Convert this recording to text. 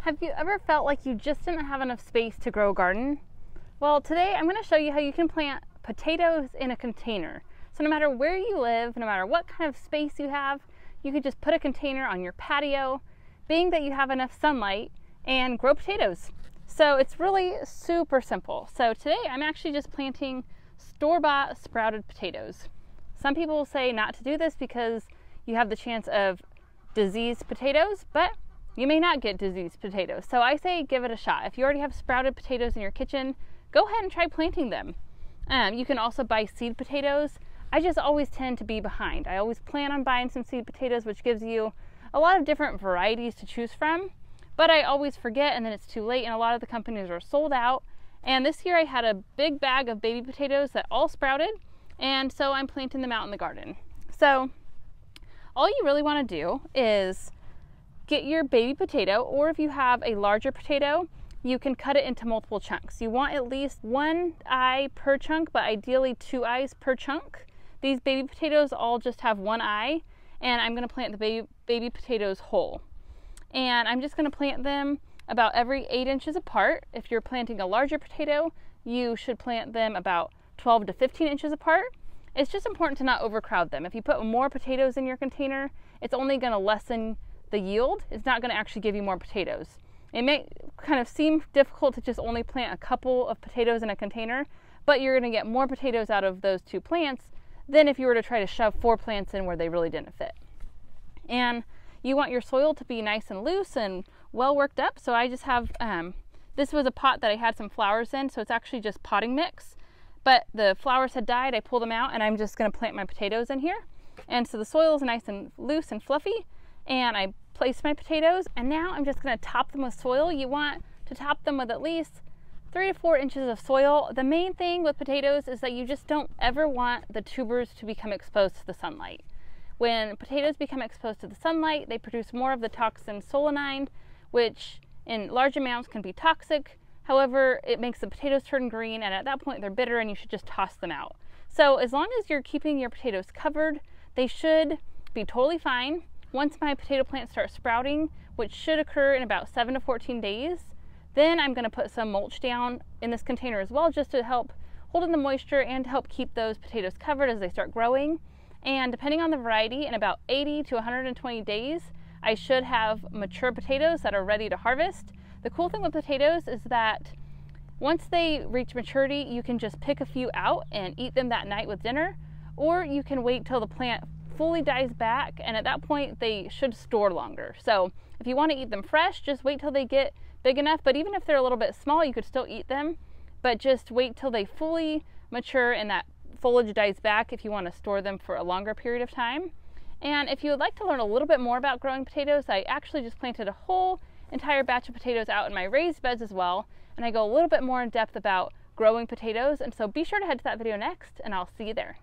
Have you ever felt like you just didn't have enough space to grow a garden? Well, today I'm going to show you how you can plant potatoes in a container. So no matter where you live, no matter what kind of space you have, you can just put a container on your patio, being that you have enough sunlight, and grow potatoes. So it's really super simple. So today I'm actually just planting store-bought sprouted potatoes. Some people will say not to do this because you have the chance of diseased potatoes, but you may not get diseased potatoes. So I say give it a shot. If you already have sprouted potatoes in your kitchen, go ahead and try planting them. You can also buy seed potatoes. I just always tend to be behind. I always plan on buying some seed potatoes, which gives you a lot of different varieties to choose from, but I always forget and then it's too late and a lot of the companies are sold out. And this year I had a big bag of baby potatoes that all sprouted, and so I'm planting them out in the garden. So all you really want to do is get your baby potato, or if you have a larger potato, you can cut it into multiple chunks. You want at least one eye per chunk, but ideally 2 eyes per chunk. These baby potatoes all just have 1 eye, and I'm going to plant the baby potatoes whole. And I'm just going to plant them about every 8 inches apart. If you're planting a larger potato, you should plant them about 12 to 15 inches apart. It's just important to not overcrowd them. If you put more potatoes in your container, it's only going to lessen the yield. It's not going to actually give you more potatoes. It may kind of seem difficult to just only plant a couple of potatoes in a container, but you're going to get more potatoes out of those 2 plants than if you were to try to shove 4 plants in where they really didn't fit. And you want your soil to be nice and loose and well worked up. So I just have, this was a pot that I had some flowers in, so it's actually just potting mix, but the flowers had died. I pulled them out and I'm just going to plant my potatoes in here. And so the soil is nice and loose and fluffy, and I placed my potatoes, and now I'm just going to top them with soil. You want to top them with at least 3 to 4 inches of soil. The main thing with potatoes is that you just don't ever want the tubers to become exposed to the sunlight. When potatoes become exposed to the sunlight, they produce more of the toxin solanine, which in large amounts can be toxic. However, it makes the potatoes turn green, and at that point they're bitter and you should just toss them out. So as long as you're keeping your potatoes covered, they should be totally fine. Once my potato plants start sprouting, which should occur in about 7 to 14 days, then I'm going to put some mulch down in this container as well, just to help hold in the moisture and to help keep those potatoes covered as they start growing. And depending on the variety, in about 80 to 120 days, I should have mature potatoes that are ready to harvest. The cool thing with potatoes is that once they reach maturity, you can just pick a few out and eat them that night with dinner, or you can wait till the plant fully dies back, and at that point they should store longer. So if you want to eat them fresh, just wait till they get big enough, but even if they're a little bit small, you could still eat them, but just wait till they fully mature and that foliage dies back if you want to store them for a longer period of time. And if you would like to learn a little bit more about growing potatoes, I actually just planted a whole entire batch of potatoes out in my raised beds as well, and I go a little bit more in depth about growing potatoes, and so be sure to head to that video next, and I'll see you there.